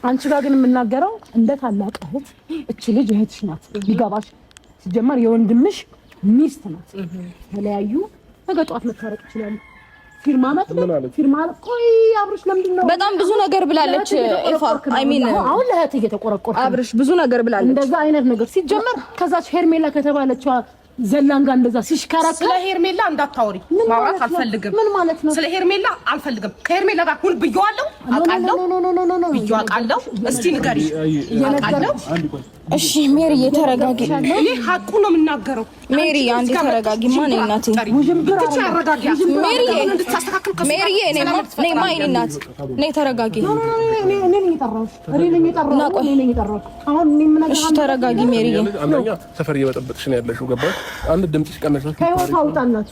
አንቺ ጋር ግን የምናገረው እንደ ታላቅ እህት እቺ ልጅ እህትሽ ናት። ይገባሽ? ሲጀመር የወንድምሽ ሚስት ናት። ተለያዩ፣ ነገ ጧት መታረቅ ይችላሉ። ፊርማ ቆይ አብርሽ ለምንድን ነው በጣም ብዙ ነገር ብላለች ኤፋ። አይ ሚን አሁን ለእህት እየተቆረቆርኩ አብርሽ ብዙ ነገር ብላለች። እንደዛ አይነት ነገር ሲጀመር ከዛች ሄርሜላ ከተባለችው ዘላን ጋር እንደዛ ሲሽከራከር ስለ ሄርሜላ እንዳታወሪ፣ ማውራት አልፈልግም። ምን ማለት ነው? ስለ ሄርሜላ አልፈልግም። ከሄርሜላ ጋር ሁሉ ብየዋለሁ፣ አውቃለሁ። እስቲ ንገሪ። አውቃለሁ። እሺ ሜሪ ተረጋጊ። እኔ ሀቁ ነው የምናገረው። ሜሪ አንዴ ተረጋጊ። ማን እናቴ? ሜሪ ነይ ማን እናት? ነይ ተረጋጊ። እሺ ተረጋጊ ሜሪ። አንደኛ ሰፈር እየበጠበጥሽ ነው ያለሽው። ገባሽ? አንድ ድምጽሽ ቀነሰ። ከህይወት አውጣናት።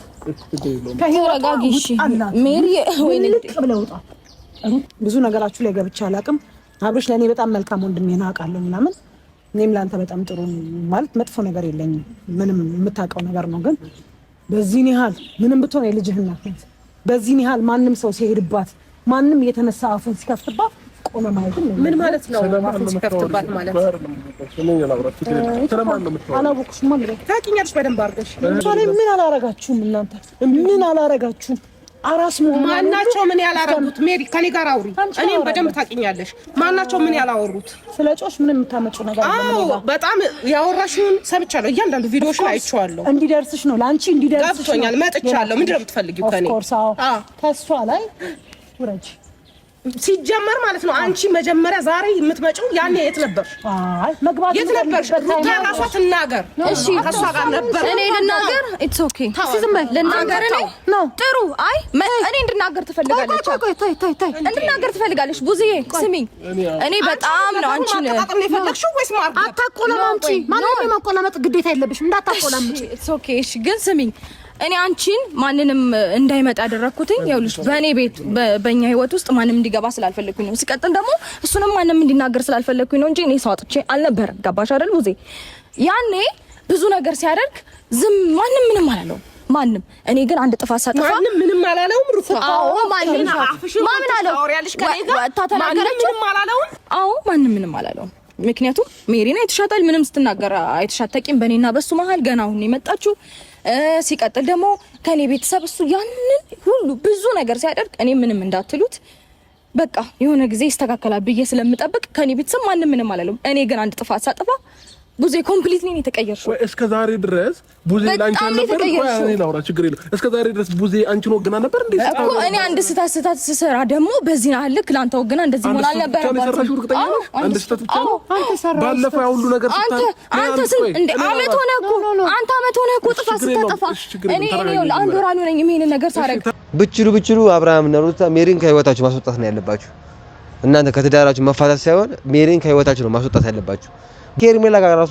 ተረጋጊ። እሺ ሜሪ ወይኔ ብዙ ነገራችሁ ላይ ገብቻ አላውቅም። አብርሽ ለእኔ በጣም መልካም ወንድሜ ነው አውቃለሁ ምናምን። እኔም ለአንተ በጣም ጥሩ ማለት መጥፎ ነገር የለኝም። ምንም የምታውቀው ነገር ነው። ግን በዚህን ያህል ምንም ብትሆን የልጅህ እናት ናት። በዚህን ያህል ማንም ሰው ሲሄድባት ማንም የተነሳ አፉን ሲከፍትባት ቆመ ማለት ነው። ምን ማለት ነው? አፉን ሲከፍትባት ማለት አላወቅሽም ማለት ነው። ታውቂኛለሽ በደንብ አድርገሽ። ምን አላረጋችሁም እናንተ? ምን አላረጋችሁም? አራስ ማናቸው ምን ያላረጉት? ሜሪ ከኔ ጋር አውሪ። እኔም በደንብ ታውቂኛለሽ። ማናቸው ምን ያላወሩት? ስለ ጮሽ ምን የምታመጪው ነገር አለ? በጣም ያወራሽውን ሰምቻለሁ። እያንዳንዱ ቪዲዮሽን አይቼዋለሁ። እንዲደርስሽ ነው ለአንቺ እንዲደርስሽ ገብቶኛል። መጥቻለሁ። ምንድን ነው የምትፈልጊው ከኔ? ከእሷ ላይ ውረጅ። ሲጀመር ማለት ነው አንቺ መጀመሪያ ዛሬ የምትመጪው ያኔ የት ነበርሽ? መግባት የት ነበርሽ? ራሷ ትናገር። እሺ ከሷ ጋር ነበር። እኔ ልናገር? ኢትስ ኦኬ ዝም በይ። ልናገር እኔ ነው ጥሩ። አይ እኔ እንድናገር ትፈልጋለች። እንድናገር ትፈልጋለች። ቡዝዬ ስሚኝ፣ እኔ በጣም ነው አንቺን አጣጣም ነው የፈለግሽው ወይስ ማርገ? አታቆላምጪ። ማንንም የማቆላመጥ ግዴታ የለብሽም። እንዳታቆላምጪ። ኢትስ ኦኬ። እሺ ግን ስሚኝ፣ እኔ አንቺን ማንንም እንዳይመጣ ያደረኩትኝ ይኸውልሽ፣ በእኔ ቤት በእኛ ህይወት ውስጥ ማንንም እንዲገባ ስላልፈለኩኝ ነው። ሲቀጥል ደግሞ እሱንም ማንንም እንዲናገር ስላልፈለኩኝ ነው እንጂ እኔ ሰው አጥቼ አልነበረም። ገባሽ አይደል ቡዜ? ያኔ ብዙ ነገር ሲያደርግ ዝም ማንም ምንም አላለው ማንም። እኔ ግን አንድ ጥፋት ሳጠፋ ማንም ምንም አላለውም። ሩታ አዎ ማንም ማምን አለው ምንም አላለውም። አዎ ማንም ምንም አላለውም። ምክንያቱም ሜሪና የተሻታል ምንም ስትናገር አይተሻታቂም። በእኔና በሱ መሀል ገና አሁን የመጣችው ሲቀጥል ደግሞ ከኔ ቤተሰብ እሱ ያንን ሁሉ ብዙ ነገር ሲያደርግ እኔ ምንም እንዳትሉት በቃ የሆነ ጊዜ ይስተካከላል ብዬ ስለምጠብቅ ከኔ ቤተሰብ ማንም ምንም አላለም። እኔ ግን አንድ ጥፋት ሳጠፋ ቡዜ ኮምፕሊትሊ ነው የተቀየርሽው። እስከ ዛሬ ድረስ ቡዜ ላንቺ ነበር እኮ ያኔ ላውራ ችግር የለም። እስከ ዛሬ ድረስ ቡዜ አንቺን ወግና ነበር እንዴ? እኮ እኔ አንድ ስህተት ስሰራ ደግሞ በዚህ አልክ ላንተ ወግና እንደዚህ ሆነ አልነበረ። አንድ ስህተት ብቻ ነው ባለፈው ያ ሁሉ ነገር አንተ እንደ አመት ሆነ እኮ ጥፋት ስታጠፋ እኔ አንድ ወር አልሆነኝ ይሄን ነገር ሳረግ ብችሉ አብርሃም እና ሩታ ሜሪን ከህይወታችሁ ማስወጣት ነው ያለባችሁ። እናንተ ከትዳራችሁ መፋታት ሳይሆን ሜሪን ከህይወታችሁ ነው ማስወጣት ያለባችሁ። ከሄርሜላ ጋር ራሱ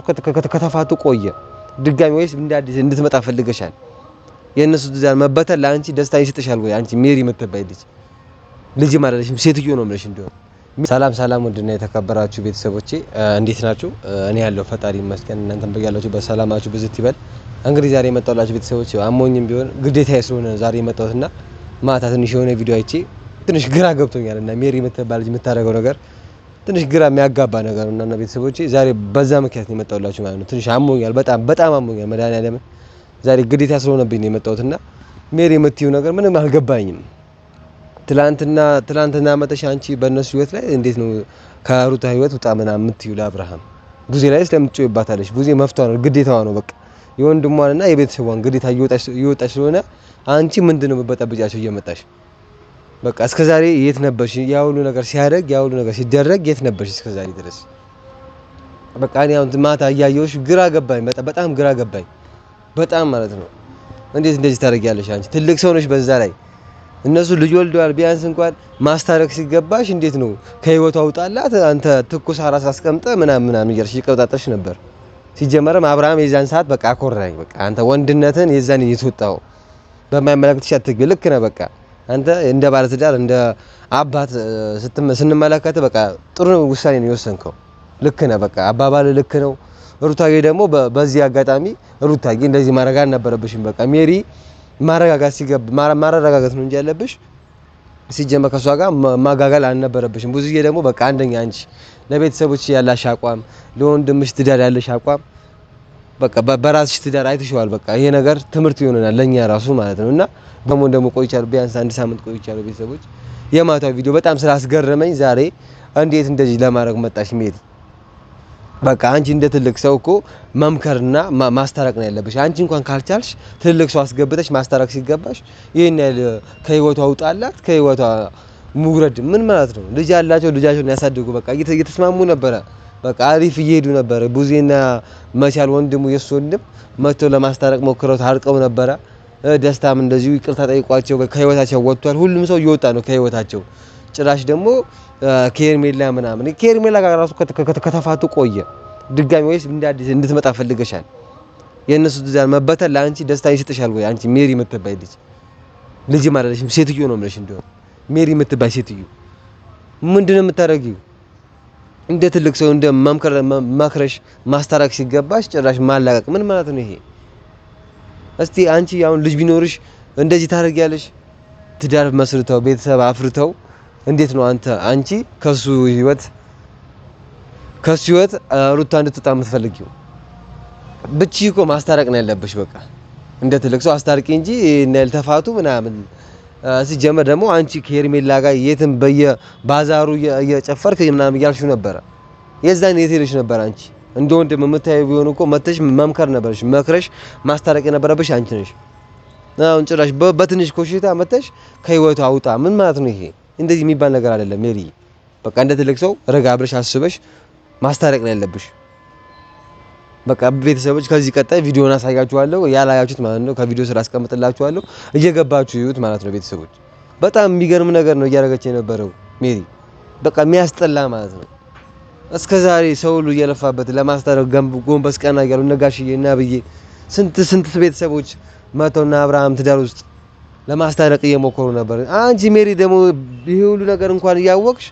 ከተፋቱ ቆየ ድጋሚ ወይስ እንደ አዲስ እንድትመጣ ፈልገሻል? የነሱ ትዳር መበተን ለአንቺ ደስታ ይሰጥሻል ወይ? አንቺ ሜሪ የምትባይ ልጅ ማለትሽም ሴትዮ ነው ማለት እንደሆነ። ሰላም ወንድና የተከበራችሁ ቤተሰቦቼ እንዴት ናችሁ? እኔ ያለው ፈጣሪ ይመስገን። እናንተም በያላችሁ በሰላማችሁ ብዝት ይበል። እንግዲህ ዛሬ የመጣሁላችሁ ቤተሰቦቼ አሞኝም ቢሆን ግዴታዬ ስለሆነ ዛሬ የመጣሁትና ማታ ትንሽ የሆነ ቪዲዮ አይቼ ትንሽ ግራ ገብቶኛልና ሜሪ የምትባል ልጅ የምታደርገው ነገር ትንሽ ግራ የሚያጋባ ነገር ነው እና ቤተሰቦቼ ዛሬ በዛ ምክንያት ነው የመጣሁላችሁ ማለት ነው። ትንሽ አሞኛል፣ በጣም አሞኛል። መድኃኒዓለም ዛሬ ግዴታ ስለሆነብኝ ነው የመጣሁትና ሜሪ የምትይው ነገር ምንም አልገባኝም። ትላንትና መተሽ አንቺ በእነሱ ህይወት ላይ እንዴት ነው ከሩታ ህይወት ውጣ ምናምን የምትይው ለአብርሃም ቡዜ ላይ ስለምትጮይባታለሽ? ቡዜ መፍቷ ነው ግዴታዋ ነው። በቃ የወንድሟንና የቤተሰቧን ግዴታ እየወጣች ስለሆነ አንቺ ምንድነው መበጠብጫቸው እየመጣሽ? በቃ እስከዛሬ የት ነበርሽ? ያ ሁሉ ነገር ሲያደርግ ያ ሁሉ ነገር ሲደረግ የት ነበርሽ እስከዛሬ ድረስ? በቃ እኔ አሁን ማታ እያየሁሽ ግራ ገባኝ፣ በጣም ግራ ገባኝ። በጣም ማለት ነው። እንዴት እንደዚህ ታደርጊያለሽ? አንቺ ትልቅ ሰው ነሽ። በዛ ላይ እነሱ ልጅ ወልደዋል። ቢያንስ እንኳን ማስታረቅ ሲገባሽ እንዴት ነው ከህይወቷ አውጣላት አንተ ትኩስ አራስ አስቀምጠ ምናምን እያልሽ ይቀጣጣሽ ነበር። ሲጀመርም አብርሃም የዛን ሰዓት በቃ አኮራኝ። በቃ አንተ ወንድነትን የዛን እየተወጣው በማይመለከትሽ አትግቢ። ልክ ነህ። በቃ አንተ እንደ ባለትዳር እንደ አባት ስንመለከት በቃ ጥሩ ውሳኔ ነው የወሰንከው። ልክ ነህ። በቃ አባባል ልክ ነው። ሩታዬ ደግሞ በዚህ አጋጣሚ ሩታዬ እንደዚህ ማረጋ አልነበረብሽም። በቃ ሜሪ ማረጋጋት ነው እንጂ ያለብሽ ሲጀመር ከሷ ጋር ማጋጋል አልነበረብሽም። ብዙዬ ደግሞ በቃ አንደኛ አንቺ ለቤተሰቦች ያላሽ አቋም፣ ለወንድምሽ ትዳር ያለሽ አቋም በቃ በራስሽ ትዳር አይተሽዋል። በቃ ይሄ ነገር ትምህርት ይሆነናል ለኛ ራሱ ማለት ነውና ደግሞ ቆይቻለሁ፣ ቢያንስ 1 ሳምንት ቆይቻለሁ። ቤተሰቦች የማታው ቪዲዮ በጣም ስላስገረመኝ ዛሬ እንዴት እንደዚህ ለማድረግ መጣሽ ሜሪ? በቃ አንቺ እንደ ትልቅ ሰው እኮ መምከርና ማስታረቅ ነው ያለብሽ። አንቺ እንኳን ካልቻልሽ ትልቅ ሰው አስገብተሽ ማስታረቅ ሲገባሽ ይሄን ያህል ከህይወቷ አውጣላት፣ ከህይወቷ ሙግረድ ምን ማለት ነው? ልጅ ያላቸው ልጃቸውን ያሳድጉ። በቃ እየተስማሙ ነበረ። በቃ አሪፍ እየሄዱ ነበረ። ቡዜና መቻል ወንድሙ የሱ ወንድም መጥተው ለማስታረቅ ሞክረው ታርቀው ነበረ። ደስታም እንደዚሁ ይቅርታ ጠይቋቸው ከህይወታቸው ወጥቷል። ሁሉም ሰው እየወጣ ነው ከህይወታቸው። ጭራሽ ደግሞ ከሄርሜላ ምናምን ከሄርሜላ ጋር ራሱ ከተፋቱ ቆየ ድጋሚ ወይስ እንደ አዲስ እንድትመጣ ፈልገሻል? የነሱ ትዳር መበተን ለአንቺ ደስታ ይሰጥሻል ወይ? አንቺ ሜሪ የምትባይ ልጅ ማለትሽም ሴትዮ ነው የምልሽ። እንደው ሜሪ የምትባይ ሴትዮ ምንድነው የምታደርጊው? እንደ ትልቅ ሰው እንደ መክረሽ ማስታረቅ ሲገባሽ ጭራሽ ማላቀቅ ምን ማለት ነው ይሄ? እስቲ አንቺ አሁን ልጅ ቢኖርሽ እንደዚህ ታደርጊያለሽ? ትዳር መስርተው ቤተሰብ አፍርተው እንዴት ነው አንቺ ከሱ ህይወት ሩታ እንድትወጣ የምትፈልጊው? ብቻ እኮ ማስታረቅ ነው ያለብሽ። በቃ እንደ ትልቅ ሰው አስታርቂ እንጂ ተፋቱ ምናምን። ሲጀመር ደግሞ አንቺ ከሄርሜላ ጋር የትም በየባዛሩ እየጨፈርክ ምናምን እያልሽው ነበረ። የዛን የት ሄደሽ ነበር አንቺ? እንደ ወንድም የምታየው ቢሆን እኮ መተሽ መምከር ነበርሽ፣ መክረሽ ማስታረቅ የነበረብሽ አንቺ ነሽ። አሁን ጭራሽ በትንሽ ኮሽታ መተሽ ከህይወቱ አውጣ ምን ማለት ነው ይሄ? እንደዚህ የሚባል ነገር አይደለም ሜሪ። በቃ እንደ ትልቅ ሰው ረጋ ብለሽ አስበሽ ማስታረቅ ነው ያለብሽ። በቃ ቤተሰቦች ከዚህ ቀጣይ ቪዲዮን አሳያችኋለሁ። ያላያችሁት ማለት ነው ከቪዲዮ ስራ አስቀምጥላችኋለሁ እየገባችሁ ይዩት ማለት ነው ቤተሰቦች። በጣም የሚገርም ነገር ነው እያደረገች የነበረው ሜሪ። በቃ የሚያስጠላ ማለት ነው። እስከዛሬ ሰው ሁሉ እየለፋበት ለማስታረቅ ጎንበስ ቀና እያሉ ነጋሽዬ እና ብዬ ስንት ቤተሰቦች መተውና አብርሃም ትዳር ውስጥ ለማስታረቅ እየሞከሩ ነበር። አንቺ ሜሪ ደግሞ ይሄ ሁሉ ነገር እንኳን እያወቅሽ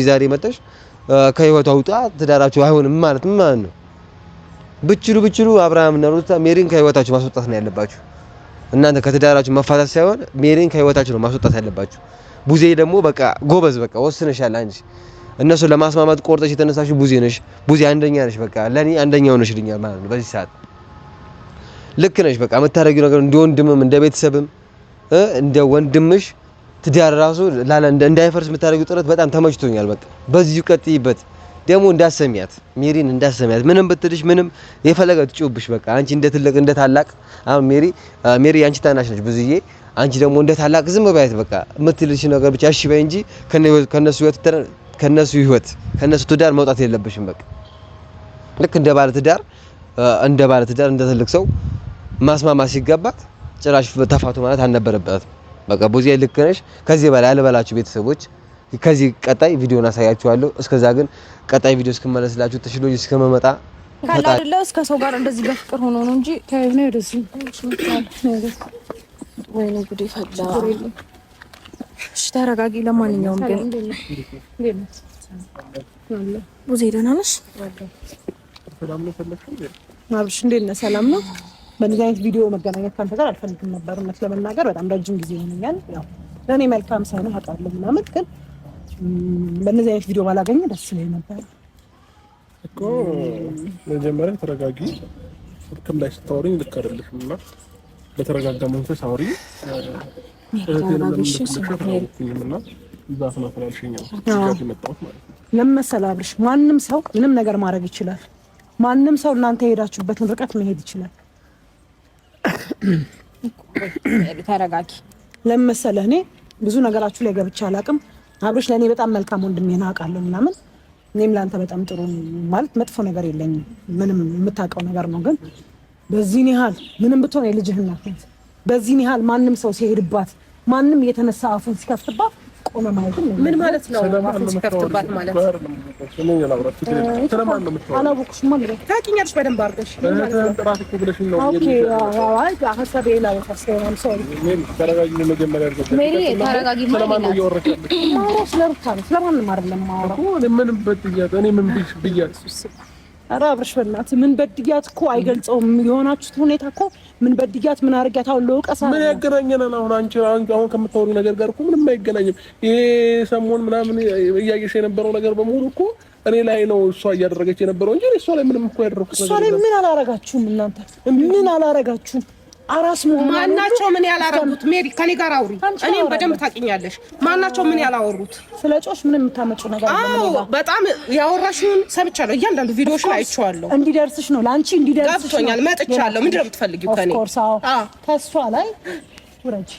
ዛሬ መተሽ ከህይወቷ አውጣ ትዳራችሁ አይሆንም ማለት ምን ማለት ነው? ብችሉ አብርሃም እና ሩታ ሜሪን ከህይወታችሁ ማስወጣት ነው ያለባችሁ። እናንተ ከትዳራችሁ መፋታት ሳይሆን ሜሪን ከህይወታችሁ ነው ማስወጣት ያለባችሁ። ቡዜ ደግሞ በቃ ጎበዝ፣ በቃ ወስነሻል አንቺ። እነሱ ለማስማማት ቆርጠሽ የተነሳሽ ቡዜ ነሽ። ቡዜ አንደኛ ነሽ፣ በቃ ለኔ አንደኛው ነሽ ልኛል ማለት ነው። በዚህ ሰዓት ልክ ነሽ። በቃ የምታደርጊው ነገር እንደ ወንድምም እንደ ቤተሰብም እንደ ወንድምሽ ትዳር ራሱ እንዳይፈርስ የምታደርጊው ጥረት በጣም ተመችቶኛል። በቃ በዚሁ ቀጥይበት። ደግሞ እንዳሰሚያት ሜሪን እንዳሰሚያት ምንም ብትልሽ ምንም የፈለገ ትጮብሽ። በቃ አንቺ እንደ ትልቅ እንደ ታላቅ አሁን ሜሪ አንቺ ታናሽ ነሽ ብዙዬ። አንቺ ደግሞ እንደ ታላቅ ዝም ባይት በቃ የምትልሽ ነገር ብቻ እሺ በይ እንጂ ከነሱ ህይወት ከነሱ ትዳር መውጣት የለብሽም። በቃ ልክ እንደ ባለ ትዳር እንደ ትልቅ ሰው ማስማማት ሲገባት ጭራሽ ተፋቱ ማለት አልነበረበትም። በቃ ቡዜ ልክ ነሽ። ከዚህ በላይ አልበላችሁ ቤተሰቦች። ከዚህ ቀጣይ ቪዲዮን አሳያችኋለሁ። እስከዛ ግን ቀጣይ ቪዲዮ እስከመለስላችሁ ተሽሎኝ እስከመመጣ ካላ አይደለ እስከ ሰው ጋር እንደዚህ በፍቅር ሆኖ ነው እንጂ ከእኔ ወደዚህ ወይኔ ጉዴ ፈላ። እሺ ተረጋጊ። ለማንኛውም ግን ቡዜ ደህና ነሽ? አብርሽ እንዴት ነህ? ሰላም ነው? በእንደዚህ አይነት ቪዲዮ መገናኘት ካንተ ጋር አልፈልግም ነበር እውነት ለመናገር በጣም ረጅም ጊዜ ሆኖኛል። ያው ለእኔ መልካም ሰው ነህ አውቃለሁ ምናምን፣ ግን በእነዚህ አይነት ቪዲዮ ባላገኘ ደስ ይለኝ ነበር እኮ። መጀመሪያ ተረጋጊ። ልክም ላይ ስታወሪኝ ልክ አይደለሽም እና በተረጋጋ መንፈስ አውሪ። ለምን መሰለህ አብርሽ፣ ማንም ሰው ምንም ነገር ማድረግ ይችላል። ማንም ሰው እናንተ የሄዳችሁበትን ርቀት መሄድ ይችላል። ተረጋጊ። ለምን መሰለህ እኔ ብዙ ነገራችሁ ላይ ገብቼ አላውቅም። አብርሽ ለእኔ በጣም መልካም ወንድሜ ነው አውቃለሁ ምናምን። እኔም ለአንተ በጣም ጥሩ ማለት መጥፎ ነገር የለኝም፣ ምንም የምታውቀው ነገር ነው። ግን በዚህ ያህል ምንም ብትሆን የልጅህ እናት ናት። በዚህ ያህል ማንም ሰው ሲሄድባት፣ ማንም እየተነሳ አፉን ሲከፍትባት ቆመ ማለት ምን ማለት ነው? አፉን ሲከፍትባት ማለት አላወቅሽም ማለት ታውቂኛለሽ በደንብ አድርገሽ ኧረ አብርሽ በእናትህ ምን በድያት እኮ አይገልጸውም። የሆናችሁት ሁኔታ እኮ ምን በድያት ምን አድርጊያት አሁን ለውቀሳ ምን ያገናኘናል? አሁን ከምታወሪው ነገር ጋር እኮ ምንም አይገናኝም። ይሄ ሰሞን ምናምን እያየሽ የነበረው ነገር በሙሉ እኮ እኔ ላይ ነው እሷ እያደረገች የነበረው እንጂ እሷ ላይ ምንም እኮ ያደረኩት ነገር የለም። እሷ ላይ ምን አላረጋችሁም እናንተ? ምን አላረጋችሁም? አራስ መሆን ማናቸው ምን ያላረጉት? ሜሪ ከኔ ጋር አውሪ። እኔም በደንብ ታውቂኛለሽ። ማናቸው ምን ያላወሩት? ስለ ጮሽ ምን የምታመጪው ነገር አለ? አዎ በጣም ያወራሽውን ሰምቻለሁ። እያንዳንዱ ቪዲዮሽን አይቼዋለሁ። እንዲደርስሽ ነው ለአንቺ እንዲደርስሽ ነው። ገብቶኛል። መጥቻለሁ። ምንድን ነው የምትፈልጊው ከኔ? ኦፍ ኮርስ ከሷ ላይ ውረጅ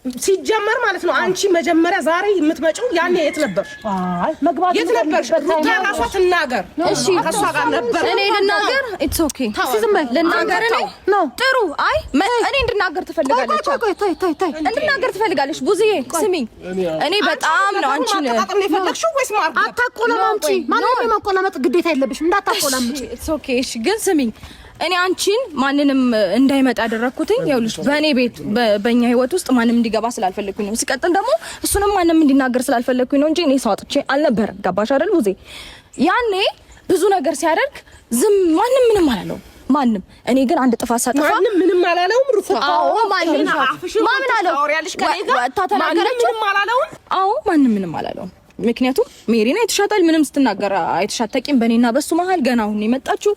ሲጀመር ማለት ነው። አንቺ መጀመሪያ ዛሬ የምትመጪው ያኔ የት ነበር? አይ መግባት የት ነበር? ራሷ ትናገር። እሺ ከሷ ጋር ነበር። እኔ ልናገር? ኢትስ ኦኬ ዝም በል ልናገር። እኔ ጥሩ። አይ እኔ እንድናገር ትፈልጋለች። እንድናገር ትፈልጋለች። ቡዝዬ ስሚኝ፣ እኔ በጣም ነው አንቺን የፈለግሽው ወይስ ማርገ አታቆላምጪ። ማንንም የማቆላመጥ ግዴታ የለብሽም። እንዳታቆላምጪ። ኢትስ ኦኬ እሺ። ግን ስሚኝ እኔ አንቺን ማንንም እንዳይመጣ ያደረኩትኝ ይኸውልሽ፣ በእኔ ቤት በእኛ ህይወት ውስጥ ማንንም እንዲገባ ስላልፈለኩኝ ነው። ሲቀጥል ደግሞ እሱንም ማንንም እንዲናገር ስላልፈለኩኝ ነው እንጂ እኔ ሳውጥቼ አልነበረም። ገባሽ አይደል ቡዜ? ያኔ ብዙ ነገር ሲያደርግ ዝም ማንም ምንም አላለው ማንም። እኔ ግን አንድ ጥፋት ሳጠፋ ማንም ምንም አላለውም። ሩታ አዎ ማንም ማምን አለው ታተናገረች። ምንም አላለውም። አዎ ማንም ምንም አላለውም። ምክንያቱም ሜሪና የተሻታል ምንም ስትናገር አይተሻተቂም። በእኔና በሱ መሀል ገና አሁን የመጣችው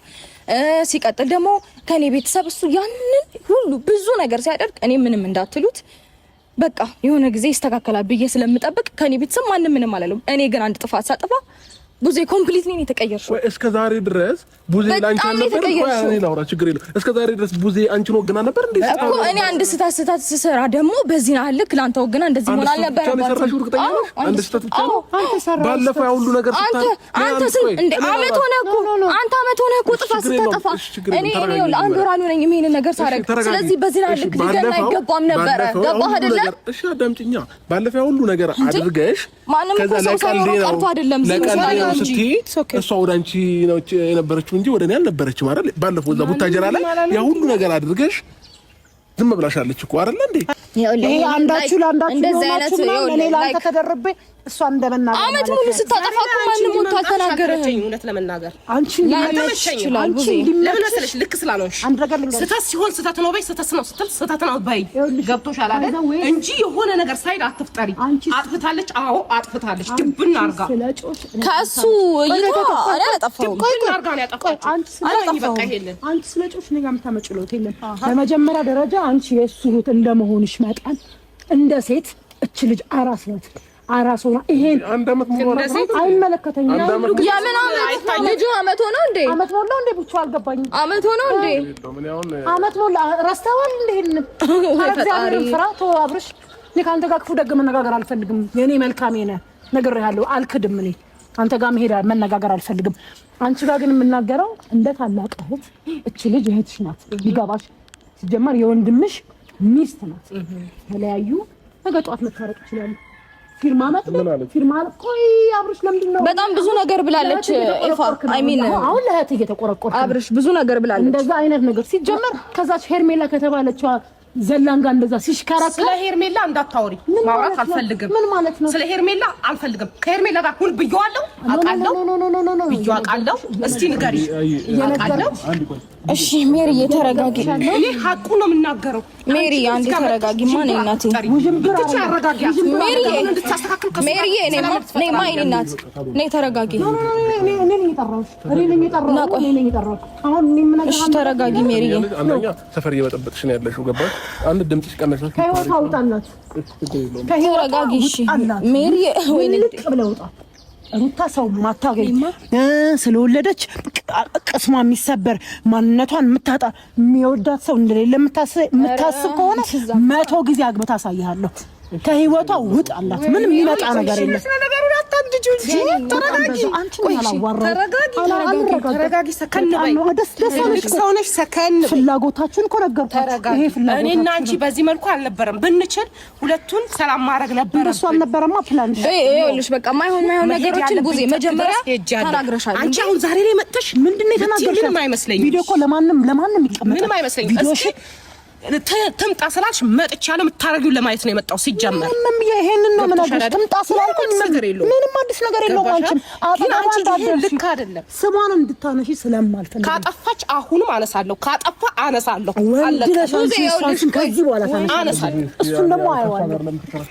ሲቀጥል ደግሞ ከኔ ቤተሰብ እሱ ያንን ሁሉ ብዙ ነገር ሲያደርግ እኔ ምንም እንዳትሉት በቃ የሆነ ጊዜ ይስተካከላል ብዬ ስለምጠብቅ ከኔ ቤተሰብ ማንም ምንም አላለም። እኔ ግን አንድ ጥፋት ሳጠፋ ቡዜ ኮምፕሊትሊ ነው የተቀየርሽው። እስከ ዛሬ ድረስ ቡዜ ላንቺ ነበር እኮ ያኔ ላውራ ችግር የለም። እስከ ዛሬ ድረስ ቡዜ አንቺን ወግና ነበር እንዴ? እኮ እኔ አንድ ስህተት ስሰራ ደግሞ በዚህ ልክ ላንተ ወግና እንደዚህ ሆነ አልነበረ። አንድ ስህተት ብቻ ነው ባለፈው ያ ሁሉ ነገር አንተ እንደ አመት ሆነ እኮ አንተ አመት ሆነ እኮ ጥፋት ስታጠፋ እኔ አንድ ወር አልሆነኝ ይሄን ነገር ሳደርግ። ስለዚህ በዚህ ልክ ሊገና አይገባም ነበር። ገባህ አይደለ? እሺ አዳምጪኛ። ባለፈው ያ ሁሉ ነገር አድርገሽ ከዛ ለቀልዴ ነው ቀርቶ አይደለም ስትይ እሷ ወደ አንቺ ነው የነበረችው እንጂ ወደ እኔ አልነበረችም አይደል? ባለፈው እዛ ቡታጀራ ላይ ያ ሁሉ ነገር አድርገሽ ዝም ብላሻለች እኮ አይደል እንዴ? ይሄ አንዳችሁ ለአንዳችሁ ነው። እኔ ላንተ ተደርቤ እሷ እንደመናገር አመት ሙሉ ስታጠፋ እኮ ማንም ሞት አልተናገረኝ። እውነት ለመናገር አንቺ ይችላል ቡዜ ለምን መሰለሽ ልክ ስላልሆንሽ ስህተት ሲሆን ስህተት ነው በይ፣ ስህተት ነው ስትል ስህተት ነው በይ። ገብቶሻል አይደል? እንጂ የሆነ ነገር ሳይድ አትፍጠሪ። አጥፍታለች። አዎ አጥፍታለች። ድብና አርጋ ከሱ እይታ እኔ አላጠፋሁም። ድብና አርጋ ነው ያጠፋችው። በቃ ይሄንን አንቺ ስለጮሽ እኔ ጋር የምታመጪው የለም። በመጀመሪያ ደረጃ አንቺ የእሱ እህት እንደመሆንሽ መጠን እንደ ሴት እች ልጅ አራስ ናት። አራስ ሆና ይሄን አንድ አመት ሙሉ አይመለከተኝም። የምን አመት ልጁ አመት ሆነው እንዴ? አመት ሞላው እንዴ? ብቻ አልገባኝም። አመት ሆነው እንዴ? አመት ሞላ ረስተዋል እንዴ? ይሄን እግዚአብሔርን ፍራ። ተው አብርሽ፣ እኔ ከአንተ ጋር ክፉ ደግ መነጋገር አልፈልግም። የኔ መልካም ነህ ነግሬሃለሁ፣ አልክድም። እኔ አንተ ጋር መሄድ መነጋገር አልፈልግም። አንቺ ጋር ግን የምናገረው እንደ ታላቅ እህት እቺ ልጅ እህትሽ ናት። ይገባሽ? ሲጀመር የወንድምሽ ሚስት ናት። ተለያዩ፣ ነገ ጧት መታረቅ ይችላሉ። ፊርማ ቆይ አብርሽ ለምንድን ነው በጣም ብዙ ነገር ብላለች። ኤፋ አይ ሚን አሁን ለእህት እየተቆረቆረ አብርሽ ብዙ ነገር ብላለች። እንደዛ አይነት ነገር ሲጀመር ከዛች ሄርሜላ ከተባለችው ዘላን ጋር እንደዛ ሲሽከራከር ስለ ሄርሜላ እንዳታወሪ ማውራት አልፈልግም። ምን ማለት ነው? ስለ ሄርሜላ አልፈልግም። ከሄርሜላ ጋር ሁሉ ብየዋለሁ፣ አውቃለሁ። እስቲ ንገሪ። አውቃለሁ። እሺ ሜሪ ተረጋጊ። እኔ ሀቁ ነው የምናገረው። ሜሪ አንዴ ተረጋጊ። ማን እናቴ ብቻ አረጋጊ። ሜሪ እንድታስተካክል ሜሪ ነይ ማን እናት ነይ ተረጋጊ። እኔ ነኝ የጠራሁት። አሁን እኔ ምን ነገር ተረጋጊ ሜሪ። አንደኛ ሰፈር እየበጠበጥሽ ነው ያለሽው። ገባሽ? አንድ ድምጽሽ ቀነሰሽ። ከህይወት አውጣናት። ተረጋጊ። እሺ ሜሪ ወይ ነይ ብለውጣ ሩታ ሰው ማታገኝ ስለወለደች ቅስሟ የሚሰበር ማንነቷን የምታጣ የሚወዳት ሰው እንደሌለ የምታስብ ከሆነ 100 ጊዜ አግብታ አሳይሃለሁ። ከህይወቷ ውጥ አላት። ምንም የሚመጣ ነገር የለም። ፍላጎታችሁን እኮ ነገርኳችሁ። እኔ እና አንቺ በዚህ መልኩ አልነበረም። ብንችል ሁለቱን ሰላም ማድረግ ነበር። እሱ አልነበረማ ፕላን። ይኸውልሽ በቃ ማይሆን ነገሮችን ቡዜ መጀመሪያ ተናግረሻል። አንቺ አሁን ዛሬ ላይ መጥተሽ ምንድነው የተናገርሽው? ምንም አይመስለኝም። ቪዲዮ እኮ ለማንም ይቀመጣል። ምንም አይመስለኝም። ትምጣ ስላልሽ መጥቻለሁ። የምታረጊው ለማየት ነው የመጣው ሲጀመር። ምንም ይሄንን ነው ምናምን ትምጣ ስላልኩኝ ምንም አዲስ ነገር የለውም። አንቺ ልክ አይደለም። ስሟን እንድታነሺ ስለማልፈልግ ካጠፋች አሁንም አነሳለሁ፣ ካጠፋ አነሳለሁ። ከዚህ በኋላ አነሳለሁ። እሱን ደግሞ አየዋለሁ።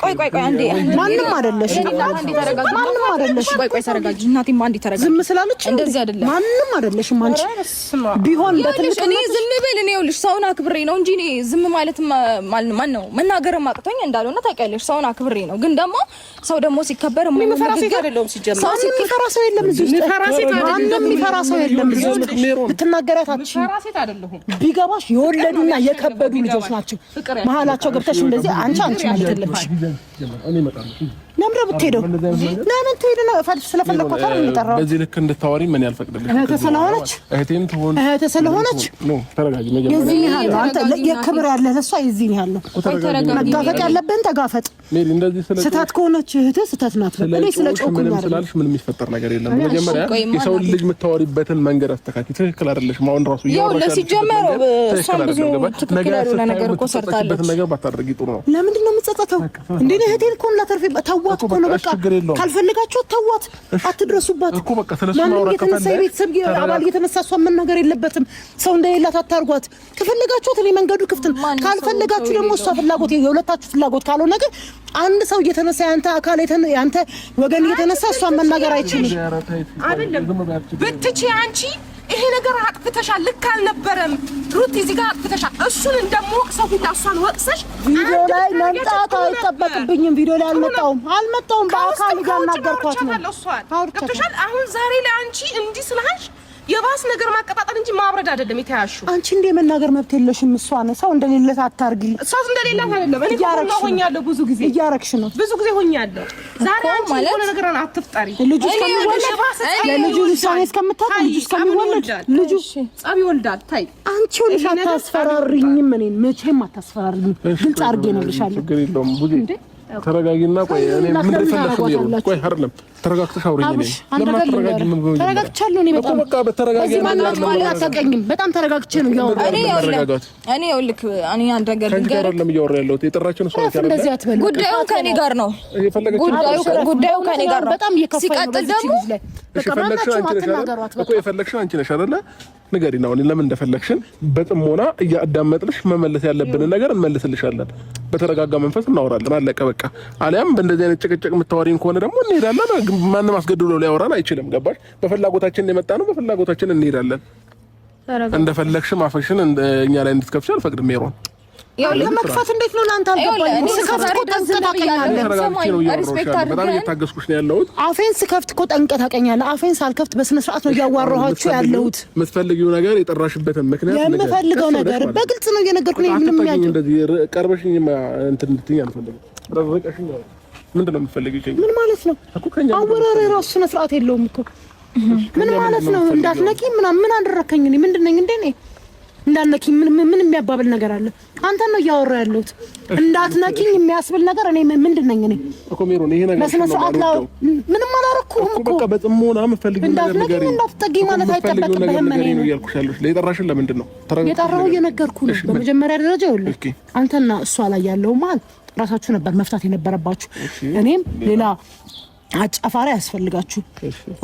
ቆይ አንዴ ማንም አይደለሽ፣ ማንም አይደለሽ። ቆይ ተረጋጊ እናቴማ፣ አንዴ ተረጋጊ። ዝም ስላለች እንደዚህ አይደለም። ማንም አይደለሽም አንቺ። ቢሆን በትልቅ እኔ ዝም ብል እኔ ይኸውልሽ ሰውን አክብሬ ነው እንጂ እኔ ዝም ማለት ማን ነው መናገርም አቅቶኝ እንዳልሆነ ታውቂያለሽ። ሰውን አክብሬ ነው። ግን ደግሞ ሰው ደግሞ ሲከበር የሚፈራ ሴት አይደለም ሲጀምር። ሰው የሚፈራ ሰው የለም እዚህ ውስጥ። ማንም የሚፈራ ሰው የለም እዚህ ውስጥ። ልትናገሪያት አትችይም። የሚፈራ ሴት አይደለሁም። ቢገባሽ የወለዱና የከበዱ ልጆች ናቸው። መሀላቸው ገብተሽ እንደዚህ አንቺ ማለት የለብሽም። ለምን ብትሄደው ለምን ትሄድ ነው? ስለፈለኩት አይደል የምጠራው። በዚህ ልክ እንድታወሪ ምን ያልፈቅድልሽ? እህቴ ስለሆነች እህቴም ትሆን እህቴ ስለሆነች ነው። ተረጋጊ። የዚህ ያህል ነው። አንተ የክብር ያለህ ለሷ የዚህ ያህል ነው። መጋፈጥ ያለብን ተጋፈጥ። ሜሪ እንደዚህ ስህተት ከሆነች እህቴ ስህተት ናት። እኔ ስለጮኩኝ አይደል ስላልሽ ምንም የሚፈጠር ነገር የለም። መጀመሪያ የሰው ልጅ የምታወሪበትን መንገድ አስተካኪ። ትክክል አይደለሽም። አሁን ራሱ ይኸውልህ ሲጀመር እሷም ብዙ ትክክል ያልሆነ ነገር እኮ ሰርታለች። ነገር ባታደርጊ ጥሩ ነው። ለምንድን ነው የምትጸጸተው እንዴ? እህቴን እኮ እናተርፊ ተዋት እኮ ነው በቃ። ካልፈልጋችሁ ተዋት፣ አትድረሱባት እኮ በቃ። ስለሱ ማንም የተነሳ የቤተሰብ አባል የተነሳ እሷን መናገር የለበትም። ሰው እንደሌላት አታርጓት። ከፈለጋችሁት እኔ መንገዱ ክፍት ነው። ካልፈለጋችሁ ደግሞ እሷ ፍላጎት የሁለታችሁ ፍላጎት ካልሆነ ግን አንድ ሰው እየተነሳ ያንተ አካል ያንተ ወገን እየተነሳ እሷን መናገር አይችልም። አይደለም ብትቺ አንቺ ይሄ ነገር አጥፍተሻል፣ ልክ አልነበረም ሩት፣ እዚህ ጋር አጥፍተሻል። እሱን እንደምወቅሰው ሁላ እሷን ወቅሰሽ ቪዲዮ ላይ መምጣት አይጠበቅብኝም። ቪዲዮ ላይ አልመጣሁም። በአካል እያናገርኳት ነው። ገብቶሻል? አሁን ዛሬ ላይ አንቺ እንዲህ ስለሃሽ የባስ ነገር ማቀጣጠል እንጂ ማብረድ አይደለም የተያያሽው። አንቺ እንደ መናገር መብት የለሽም። እሷን ሰው እንደሌላት አታርጊ። ሰው እንደሌላት አይደለም። እኔ ሆኛለሁ፣ ብዙ ጊዜ እያረግሽ ነው። ብዙ ጊዜ ሆኛለሁ። ዛሬ አንቺ የሆነ ነገር አትፍጠሪ። ልጁ የልጁ ውሳኔ እስከምታውቅ ልጁ እስከሚወለድ ልጁ ጸብ ይወልዳል። ታይ አንቺ ሁልሽ አታስፈራሪኝም። እኔን መቼም አታስፈራሪኝም። ግልጽ አድርጌ ነው ልሻለሁ። ችግር የለውም ቡዜ ተረጋጊና ቆይ እኔ ምን ልፈልግ ነው? ቆይ አይደለም ተረጋግተሽ አውሪኝ። ተረጋግቻለሁ። እኔ በቃ በተረጋጊ አታውቅኝም። በጣም ተረጋግቼ ነው ያወራው። እኔ ይኸውልህ እኔ አንድ ነገር አይደለም እያወራ ያለሁት የጠራችን እሷ አይደለም። ጉዳዩ ከኔ ጋር ነው። ጉዳዩ ከኔ ጋር ነው። በጣም ሲቀጥል ደግሞ የፈለግሽን አንቺ ነሽ አይደለ? ንገሪና አሁን ለምን እንደፈለግሽን በጥሞና እያዳመጥልሽ መመለስ ያለብንን ነገር እንመልስልሻለን። በተረጋጋ መንፈስ እናወራለን። አለቀ በቃ። አሊያም በእንደዚህ አይነት ጭቅጭቅ የምታወሪን ከሆነ ደግሞ እንሄዳለን። ማንም አስገድዶ ሊያወራን አይችልም። ገባሽ? በፍላጎታችን የመጣ ነው። በፍላጎታችን እንሄዳለን። እንደፈለግሽ ማፈሽን እኛ ላይ እንድትከፍሽ አልፈቅድም። ሜሮን ያው መክፈት እንዴት ነው ላንተ አልገባኝም። ስከፍት እኮ ጠንቅቀህ ታውቀኛለህ። በጣም እየታገስኩሽ ነው ያለሁት። አፌን ስከፍት እኮ ጠንቅቀህ ታውቀኛለህ። አፌን ሳልከፍት በስነ ስርዓት ነው እያዋራኋችሁ ያለሁት። የምትፈልጊው ነገር የጠራሽበትን ምክንያት ነገር የምፈልገው ነገር በግልጽ ነው እየነገርኩኝ። ምንም ያንቺ እንደዚህ ቀርበሽኝ እንትን እንድትይኝ አልፈልግም። ረቀሽኝ ምንድን ነው የምትፈልጊው? ምን ማለት ነው? አወራሬ ራሱ ስነ ስርዓት የለውም እኮ። ምን ማለት ነው? እንዳትነቂ ምን አደረከኝ? እኔ ምንድን ነኝ እንዴ? እኔ እንዳትነኪኝ ምን የሚያባብል ነገር አለ? አንተን ነው እያወራ ያለሁት። እንዳትነኪኝ የሚያስብል ነገር እኔ ምንድን ነኝ? እኔ እኮ ሜሮን ይሄ ነገር በስነ ስርዓት ነው። ምንም አላረኩም እኮ። በቃ በጥሞና የምትፈልጊው ነገር ነገር እንዳትጠጊ ማለት አይጠበቅብህም። እኔ ነው እያልኩሽ ያለሁሽ። ለጠራሽን ለምንድን ነው የጠራኸው? እየነገርኩህ ነው። በመጀመሪያ ደረጃ ይኸውልህ አንተና እሷ ላይ ያለው ማለት ራሳችሁ ነበር መፍታት የነበረባችሁ። እኔም ሌላ አጫፋሪ ያስፈልጋችሁ።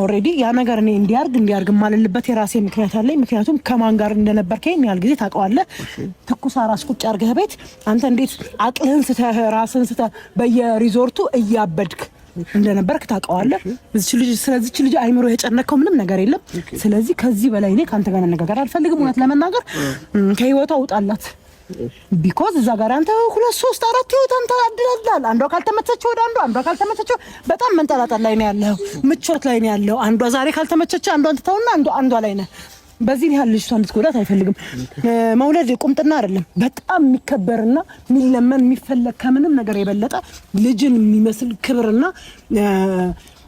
ኦሬዲ ያ ነገር እኔ እንዲያርግ ማለልበት የራሴ ምክንያት አለኝ። ምክንያቱም ከማን ጋር እንደነበርከኝ ያህል ጊዜ ታውቀዋለህ። ትኩስ አራስ ቁጭ አድርገህ ቤት አንተ እንዴት አቅልህን ስተህ ራስህን ስተህ በየሪዞርቱ እያበድክ እንደነበርክ ታውቀዋለህ። ስለዚህች ልጅ አይምሮ የጨነቀው ምንም ነገር የለም። ስለዚህ ከዚህ በላይ እኔ ካንተ ጋር መነጋገር አልፈልግም። እውነት ለመናገር ከህይወቷ ውጣላት። ቢኮዝ እዛ ጋር አንተ 2 3 4 ህይወት አንተ አድላል። አንዷ ካልተመቸች ወደ አንዷ ካልተመቸች በጣም መንጠላጠል ላይ ነው ያለው፣ ምቾት ላይ ነው ያለው። አንዷ ዛሬ ካልተመቸች አንዷን ትተውና አንዷ ላይ ነው። በዚህ ያህል ልጅቷን እንድትጎዳት አይፈልግም። መውለድ ቁምጥና አይደለም። በጣም የሚከበርና የሚለመን የሚፈለግ ከምንም ነገር የበለጠ ልጅን የሚመስል ክብርና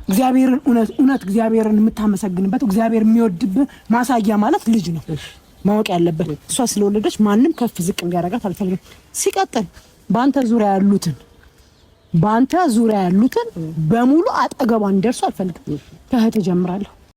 እግዚአብሔርን እውነት እግዚአብሔርን የምታመሰግንበት እግዚአብሔር የሚወድብህ ማሳያ ማለት ልጅ ነው። ማወቅ ያለበት እሷ ስለወለደች ማንም ከፍ ዝቅ እንዲያረጋት አልፈልግም። ሲቀጥል በአንተ ዙሪያ ያሉትን በሙሉ አጠገቧ እንዲደርሱ አልፈልግም። ከእህት ጀምራለሁ።